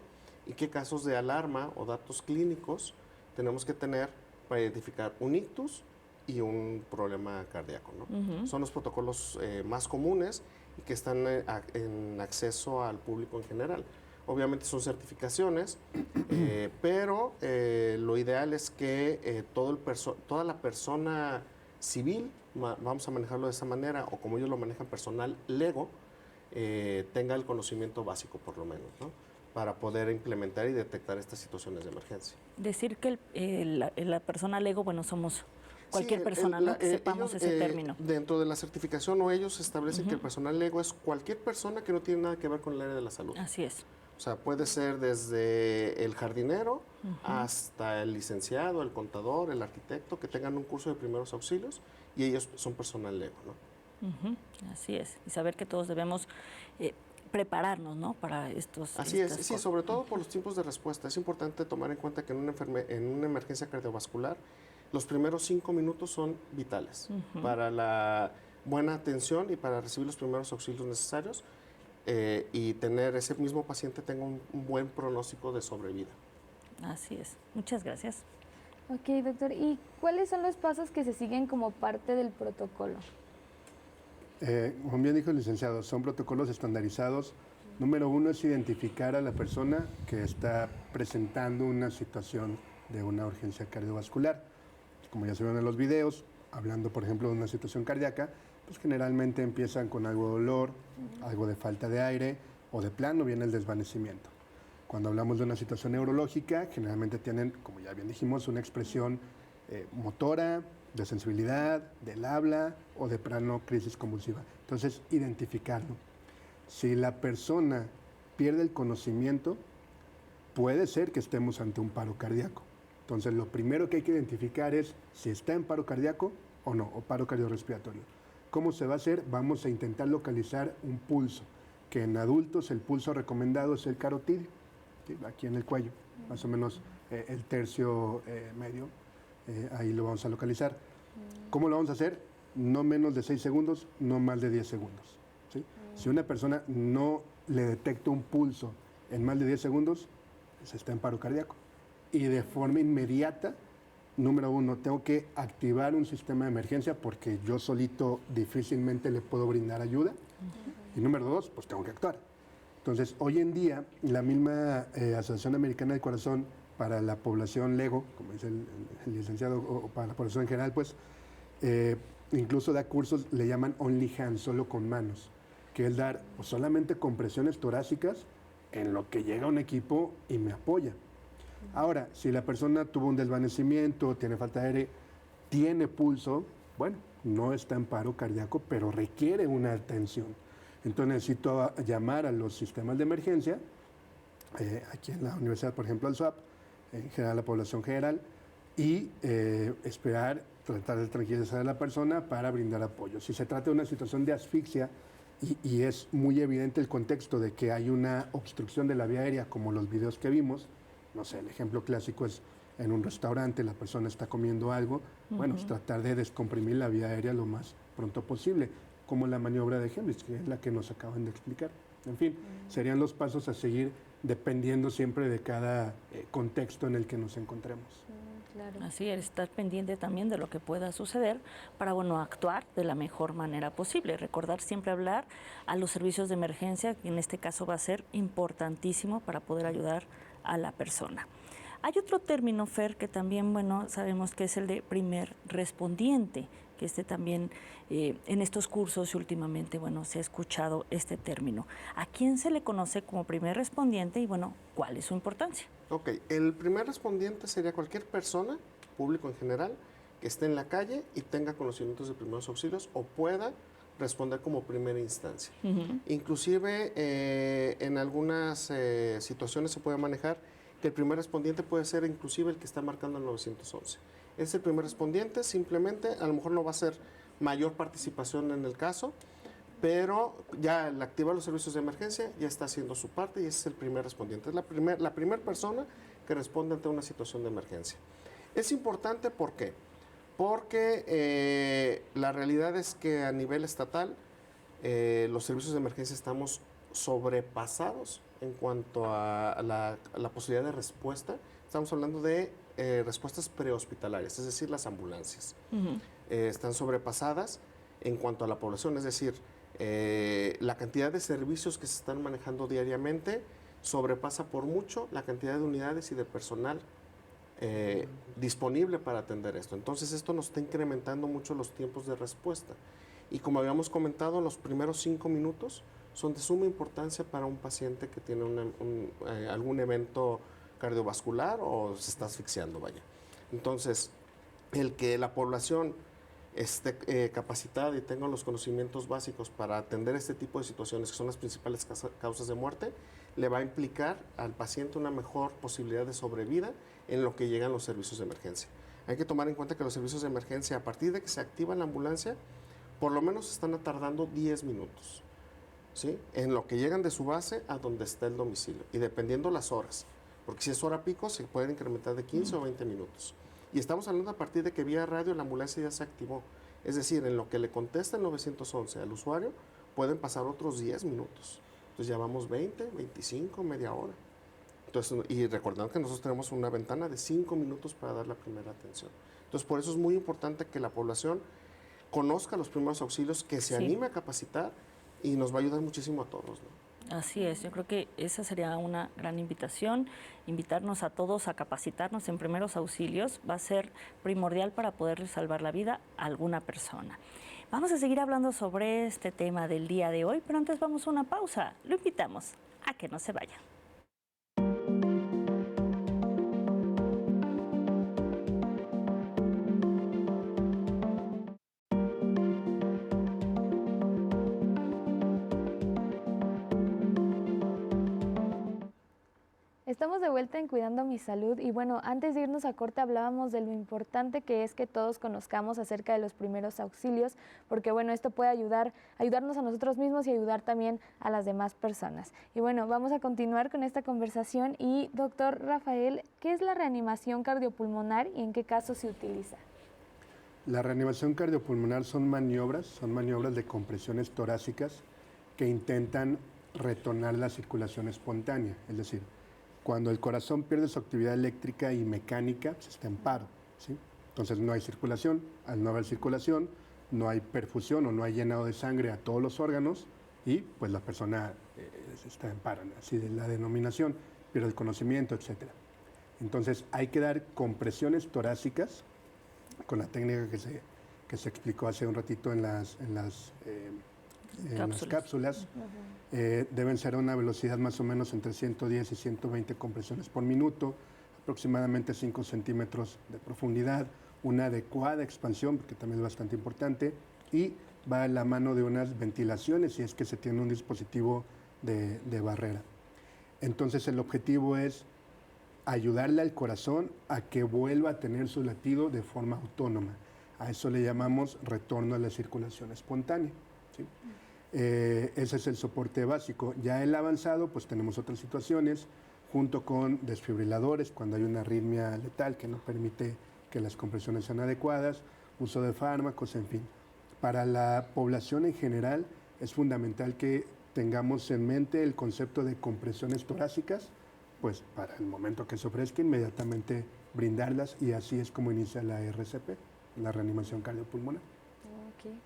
y qué casos de alarma o datos clínicos tenemos que tener para identificar un ictus y un problema cardíaco, ¿no? Son los protocolos más comunes y que están en acceso al público en general. Obviamente son certificaciones, pero lo ideal es que toda la persona civil, vamos a manejarlo de esa manera, o como ellos lo manejan, personal lego, tenga el conocimiento básico por lo menos, ¿no? Para poder implementar y detectar estas situaciones de emergencia. Decir que la persona lego, bueno, somos cualquier persona, ¿no? Que sepamos ellos, ese término. Dentro de la certificación, o ellos establecen que el personal lego es cualquier persona que no tiene nada que ver con el área de la salud. Así es. O sea, puede ser desde el jardinero hasta el licenciado, el contador, el arquitecto, que tengan un curso de primeros auxilios, y ellos son personal lego, ¿no? Así es. Y saber que todos debemos prepararnos, ¿no? Para estos. Así es, sí, sobre todo por los tiempos de respuesta. Es importante tomar en cuenta que en una emergencia cardiovascular, los primeros 5 minutos son vitales para la buena atención y para recibir los primeros auxilios necesarios, y tener ese mismo paciente tenga un buen pronóstico de sobrevida. Así es. Muchas gracias. Ok, doctor. ¿Y cuáles son los pasos que se siguen como parte del protocolo? Como bien dijo el licenciado, son protocolos estandarizados. Número 1 es identificar a la persona que está presentando una situación de una urgencia cardiovascular. Como ya se ven en los videos, hablando por ejemplo de una situación cardíaca, pues generalmente empiezan con algo de dolor, algo de falta de aire o de plano viene el desvanecimiento. Cuando hablamos de una situación neurológica, generalmente tienen, como ya bien dijimos, una expresión motora, de sensibilidad, del habla o de plano crisis convulsiva. Entonces, identificarlo. Si la persona pierde el conocimiento, puede ser que estemos ante un paro cardíaco. Entonces, lo primero que hay que identificar es si está en paro cardíaco o no, o paro cardiorrespiratorio. ¿Cómo se va a hacer? Vamos a intentar localizar un pulso, que en adultos el pulso recomendado es el carotidio, ¿sí? Aquí en el cuello, más o menos el tercio medio, ahí lo vamos a localizar. ¿Cómo lo vamos a hacer? No menos de 6 segundos, no más de 10 segundos. ¿Sí? Si una persona no le detecta un pulso en más de 10 segundos, pues está en paro cardíaco. Y de forma inmediata, número 1, tengo que activar un sistema de emergencia porque yo solito difícilmente le puedo brindar ayuda. Y número 2, pues tengo que actuar. Entonces, hoy en día, la misma Asociación Americana del Corazón para la población lego, como dice el licenciado, o para la población en general, pues, incluso da cursos, le llaman only hands, solo con manos, que es dar pues, solamente compresiones torácicas en lo que llega un equipo y me apoya. Ahora, si la persona tuvo un desvanecimiento, tiene falta de aire, tiene pulso, bueno, no está en paro cardíaco, pero requiere una atención. Entonces necesito llamar a los sistemas de emergencia, aquí en la universidad, por ejemplo, al SWAP, en general la población general, y esperar, tratar de tranquilizar a la persona para brindar apoyo. Si se trata de una situación de asfixia y es muy evidente el contexto de que hay una obstrucción de la vía aérea, como los videos que vimos. No sé, el ejemplo clásico es en un restaurante, la persona está comiendo algo, bueno, es tratar de descomprimir la vía aérea lo más pronto posible, como la maniobra de Hemrich, que es la que nos acaban de explicar. En fin, serían los pasos a seguir dependiendo siempre de cada contexto en el que nos encontremos. Claro. Así es, estar pendiente también de lo que pueda suceder para, bueno, actuar de la mejor manera posible. Recordar siempre hablar a los servicios de emergencia, que en este caso va a ser importantísimo para poder ayudar a la persona. Hay otro término, Fer, que también, bueno, sabemos que es el de primer respondiente, que también en estos cursos y últimamente, bueno, se ha escuchado este término. ¿A quién se le conoce como primer respondiente y, bueno, cuál es su importancia? Ok, el primer respondiente sería cualquier persona, público en general, que esté en la calle y tenga conocimientos de primeros auxilios o pueda responder como primera instancia. Inclusive en algunas situaciones se puede manejar que el primer respondiente puede ser inclusive el que está marcando el 911. Es el primer respondiente, simplemente a lo mejor no va a ser mayor participación en el caso, pero ya al activar los servicios de emergencia ya está haciendo su parte y ese es el primer respondiente. Es la primera persona que responde ante una situación de emergencia. Es importante, ¿por qué? Porque la realidad es que a nivel estatal los servicios de emergencia estamos sobrepasados en cuanto a la posibilidad de respuesta. Estamos hablando de respuestas prehospitalarias, es decir, las ambulancias. Están sobrepasadas en cuanto a la población, es decir, la cantidad de servicios que se están manejando diariamente sobrepasa por mucho la cantidad de unidades y de personal disponible para atender esto. Entonces, esto nos está incrementando mucho los tiempos de respuesta. Y como habíamos comentado, los primeros 5 minutos son de suma importancia para un paciente que tiene algún evento cardiovascular o se está asfixiando, vaya. Entonces, el que la población esté capacitada y tenga los conocimientos básicos para atender este tipo de situaciones, que son las principales causas de muerte, le va a implicar al paciente una mejor posibilidad de sobrevida en lo que llegan los servicios de emergencia. Hay que tomar en cuenta que los servicios de emergencia, a partir de que se activa la ambulancia, por lo menos están tardando 10 minutos, ¿sí? En lo que llegan de su base a donde está el domicilio, y dependiendo las horas, porque si es hora pico se puede incrementar de 15 o 20 minutos. Y estamos hablando a partir de que vía radio la ambulancia ya se activó. Es decir, en lo que le contesta el 911 al usuario, pueden pasar otros 10 minutos. Entonces ya vamos 20, 25, media hora. Entonces, y recordando que nosotros tenemos una ventana de 5 minutos para dar la primera atención. Entonces, por eso es muy importante que la población conozca los primeros auxilios, que se anime a capacitar y nos va a ayudar muchísimo a todos, ¿no? Así es, yo creo que esa sería una gran invitación, invitarnos a todos a capacitarnos en primeros auxilios, va a ser primordial para poder salvar la vida a alguna persona. Vamos a seguir hablando sobre este tema del día de hoy, pero antes vamos a una pausa. Lo invitamos a que no se vaya. Estamos de vuelta en Cuidando mi Salud y bueno, antes de irnos a corte hablábamos de lo importante que es que todos conozcamos acerca de los primeros auxilios, porque bueno, esto puede ayudarnos a nosotros mismos y ayudar también a las demás personas. Y bueno, vamos a continuar con esta conversación y doctor Rafael, ¿qué es la reanimación cardiopulmonar y en qué casos se utiliza? La reanimación cardiopulmonar son maniobras de compresiones torácicas que intentan retornar la circulación espontánea, es decir, cuando el corazón pierde su actividad eléctrica y mecánica, pues está en paro, ¿sí? Entonces no hay circulación. Al no haber circulación, no hay perfusión o no hay llenado de sangre a todos los órganos y pues la persona está en paro, así de la denominación, pierde el conocimiento, etc. Entonces hay que dar compresiones torácicas con la técnica que se explicó hace un ratito en las cápsulas. Deben ser a una velocidad más o menos entre 110 y 120 compresiones por minuto, aproximadamente 5 centímetros de profundidad, una adecuada expansión, porque también es bastante importante, y va a la mano de unas ventilaciones si es que se tiene un dispositivo de barrera. Entonces el objetivo es ayudarle al corazón a que vuelva a tener su latido de forma autónoma. A eso le llamamos retorno a la circulación espontánea, ¿sí? Ese es el soporte básico. Ya el avanzado, pues tenemos otras situaciones, junto con desfibriladores, cuando hay una arritmia letal que no permite que las compresiones sean adecuadas, uso de fármacos, en fin. Para la población en general es fundamental que tengamos en mente el concepto de compresiones torácicas, pues para el momento que se ofrezca, inmediatamente brindarlas, y así es como inicia la RCP, la reanimación cardiopulmonar. Okay.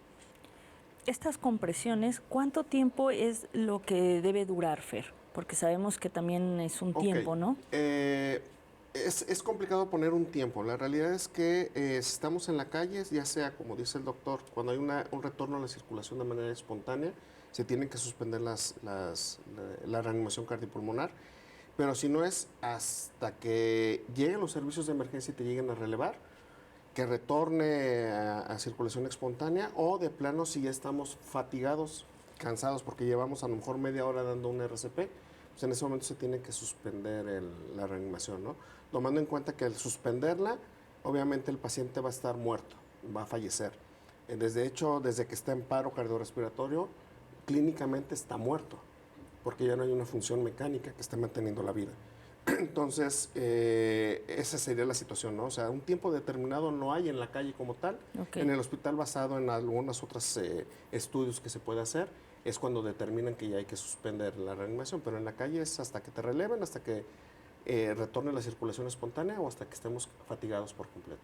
Estas compresiones, ¿cuánto tiempo es lo que debe durar, Fer? Porque sabemos que también es un tiempo, ¿no? Es complicado poner un tiempo. La realidad es que si estamos en la calle, ya sea, como dice el doctor, cuando hay un retorno a la circulación de manera espontánea, se tienen que suspender la reanimación cardiopulmonar. Pero si no es hasta que lleguen los servicios de emergencia y te lleguen a relevar, que retorne a circulación espontánea, o de plano si ya estamos fatigados, cansados, porque llevamos a lo mejor media hora dando un RCP, pues en ese momento se tiene que suspender la reanimación, ¿no? Tomando en cuenta que al suspenderla, obviamente el paciente va a estar muerto, va a fallecer. Desde que está en paro cardiorrespiratorio, clínicamente está muerto, porque ya no hay una función mecánica que esté manteniendo la vida. Entonces, esa sería la situación, ¿no? O sea, un tiempo determinado no hay en la calle como tal. Okay. En el hospital, basado en algunos otros estudios que se puede hacer, es cuando determinan que ya hay que suspender la reanimación, pero en la calle es hasta que te releven, hasta que retorne la circulación espontánea o hasta que estemos fatigados por completo.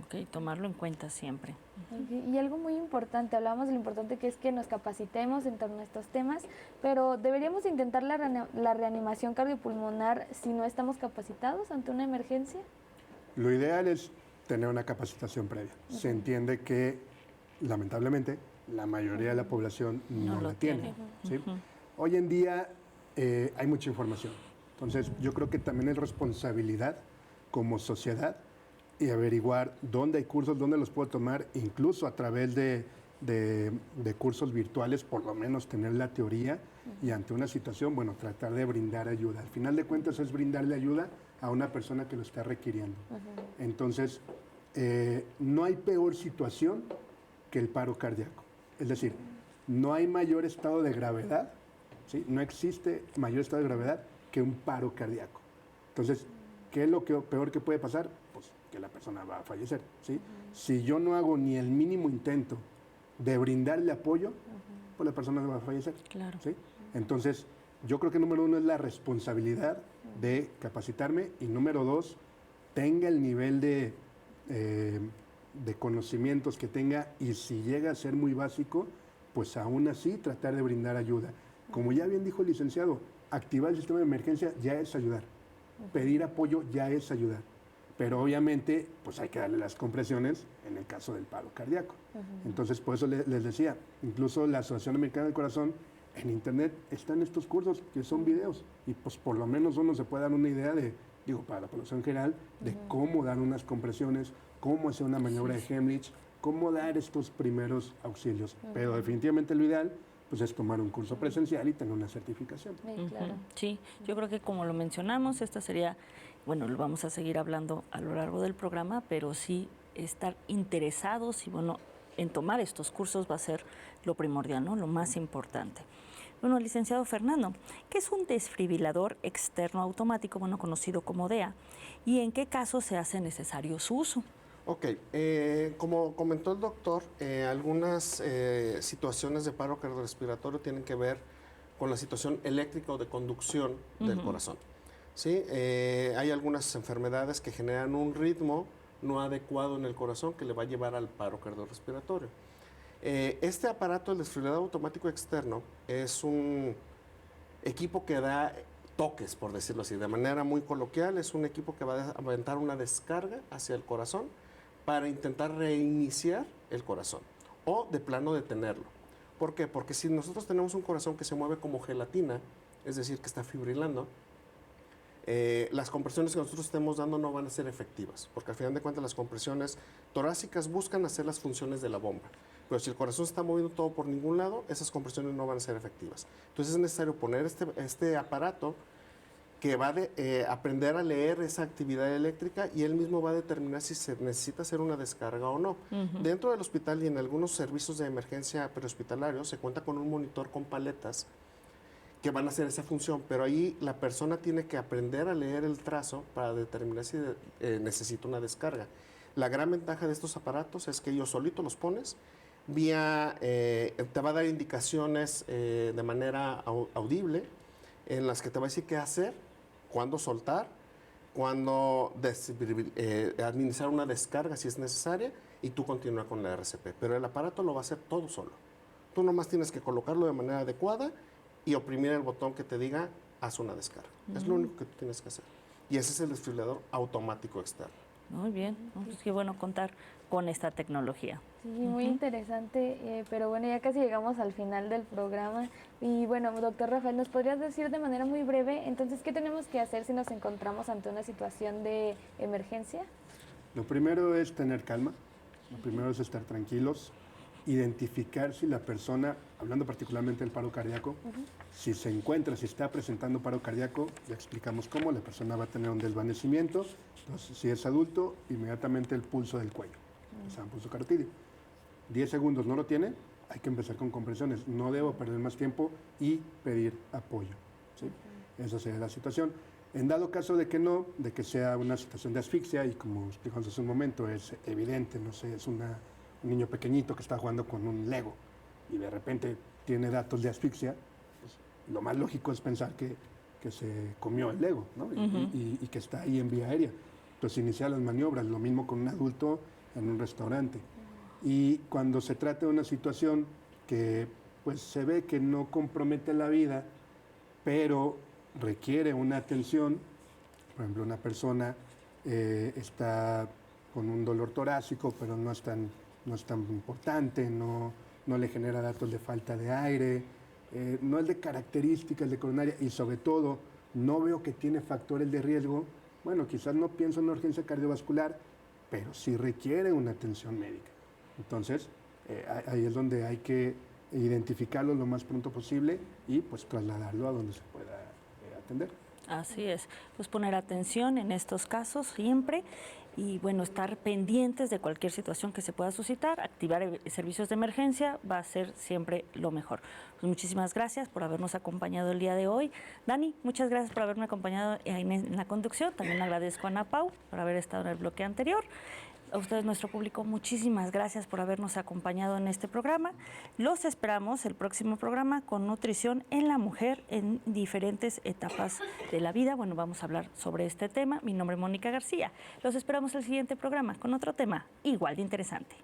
Ok, tomarlo en cuenta siempre. Y algo muy importante, hablábamos de lo importante que es que nos capacitemos en torno a estos temas, pero ¿deberíamos intentar la reanimación cardiopulmonar si no estamos capacitados ante una emergencia? Lo ideal es tener una capacitación previa. Se entiende que, lamentablemente, la mayoría de la población no la tiene. ¿Sí? Hoy en día hay mucha información. Entonces, yo creo que también es responsabilidad como sociedad y averiguar dónde hay cursos, dónde los puedo tomar, incluso a través de cursos virtuales, por lo menos tener la teoría, y ante una situación, bueno, tratar de brindar ayuda. Al final de cuentas es brindarle ayuda a una persona que lo está requiriendo. Entonces, no hay peor situación que el paro cardíaco. Es decir, no hay mayor estado de gravedad, ¿sí? No existe mayor estado de gravedad que un paro cardíaco. Entonces, ¿qué es lo peor que puede pasar? Pues que la persona va a fallecer, ¿sí? Si yo no hago ni el mínimo intento de brindarle apoyo, pues la persona va a fallecer. Claro. ¿Sí? Entonces, yo creo que número uno es la responsabilidad de capacitarme, y número dos, tenga el nivel de conocimientos que tenga, y si llega a ser muy básico, pues aún así tratar de brindar ayuda. Como ya bien dijo el licenciado, activar el sistema de emergencia ya es ayudar. Pedir apoyo ya es ayudar. Pero obviamente, pues hay que darle las compresiones en el caso del paro cardíaco. Entonces, por eso les decía, incluso la Asociación Americana del Corazón, en internet están estos cursos que son videos, y pues por lo menos uno se puede dar una idea de, digo, para la población general, de cómo dar unas compresiones, cómo hacer una maniobra de Heimlich, cómo dar estos primeros auxilios. Pero definitivamente lo ideal, pues es tomar un curso presencial y tener una certificación. Claro. Sí, yo creo que como lo mencionamos, esta sería, bueno, lo vamos a seguir hablando a lo largo del programa, pero sí estar interesados y bueno, en tomar estos cursos va a ser lo primordial, ¿no? Lo más importante. Bueno, licenciado Fernando, ¿qué es un desfibrilador externo automático, bueno, conocido como DEA, y en qué casos se hace necesario su uso? Ok, como comentó el doctor, algunas situaciones de paro cardiorrespiratorio tienen que ver con la situación eléctrica o de conducción del corazón. ¿Sí? Hay algunas enfermedades que generan un ritmo no adecuado en el corazón que le va a llevar al paro cardiorrespiratorio. Este aparato, el desfibrilador automático externo, es un equipo que da toques, por decirlo así, de manera muy coloquial. Es un equipo que va a aventar una descarga hacia el corazón para intentar reiniciar el corazón o de plano detenerlo. ¿Por qué? Porque si nosotros tenemos un corazón que se mueve como gelatina, es decir, que está fibrilando, las compresiones que nosotros estemos dando no van a ser efectivas, porque al final de cuentas las compresiones torácicas buscan hacer las funciones de la bomba. Pero si el corazón se está moviendo todo por ningún lado, esas compresiones no van a ser efectivas. Entonces es necesario poner este aparato que va a aprender a leer esa actividad eléctrica y él mismo va a determinar si se necesita hacer una descarga o no. Dentro del hospital y en algunos servicios de emergencia prehospitalarios se cuenta con un monitor con paletas que van a hacer esa función, pero ahí la persona tiene que aprender a leer el trazo para determinar si necesita una descarga. La gran ventaja de estos aparatos es que ellos solito los pones, te va a dar indicaciones de manera audible en las que te va a decir qué hacer, cuándo soltar, cuándo administrar una descarga si es necesaria y tú continúas con la RCP. Pero el aparato lo va a hacer todo solo. Tú nomás tienes que colocarlo de manera adecuada y oprimir el botón que te diga haz una descarga. Es lo único que tú tienes que hacer. Y ese es el desfibrilador automático externo. Muy bien, pues qué bueno contar con esta tecnología. Sí, muy interesante, pero bueno, ya casi llegamos al final del programa. Y bueno, doctor Rafael, ¿nos podrías decir de manera muy breve, entonces, qué tenemos que hacer si nos encontramos ante una situación de emergencia? Lo primero es tener calma, lo primero es estar tranquilos, identificar si la persona, hablando particularmente del paro cardíaco, si se encuentra, si está presentando paro cardíaco, ya explicamos cómo, la persona va a tener un desvanecimiento, entonces si es adulto, inmediatamente el pulso del cuello, o sea, un pulso carotídeo. 10 segundos no lo tiene, hay que empezar con compresiones, no debo perder más tiempo y pedir apoyo, ¿sí? Esa sería la situación. En dado caso de que no, de que sea una situación de asfixia, y como explicamos hace un momento, es evidente, no sé, es un niño pequeñito que está jugando con un Lego y de repente tiene datos de asfixia, pues, lo más lógico es pensar que se comió el Lego, ¿no? Y que está ahí en vía aérea. Entonces iniciar las maniobras, lo mismo con un adulto en un restaurante. Y cuando se trata de una situación que pues se ve que no compromete la vida, pero requiere una atención, por ejemplo, una persona está con un dolor torácico, pero no es tan importante, no le genera datos de falta de aire, no es de características de coronaria y sobre todo no veo que tiene factores de riesgo, bueno, quizás no pienso en una urgencia cardiovascular, pero sí requiere una atención médica. Entonces, ahí es donde hay que identificarlo lo más pronto posible y pues trasladarlo a donde se pueda atender. Así es, pues poner atención en estos casos siempre y bueno, estar pendientes de cualquier situación que se pueda suscitar, activar servicios de emergencia va a ser siempre lo mejor. Pues muchísimas gracias por habernos acompañado el día de hoy. Dani, muchas gracias por haberme acompañado en la conducción. También agradezco a Ana Pau por haber estado en el bloque anterior. A ustedes, nuestro público, muchísimas gracias por habernos acompañado en este programa. Los esperamos el próximo programa con nutrición en la mujer en diferentes etapas de la vida. Bueno, vamos a hablar sobre este tema. Mi nombre es Mónica García. Los esperamos el siguiente programa con otro tema igual de interesante.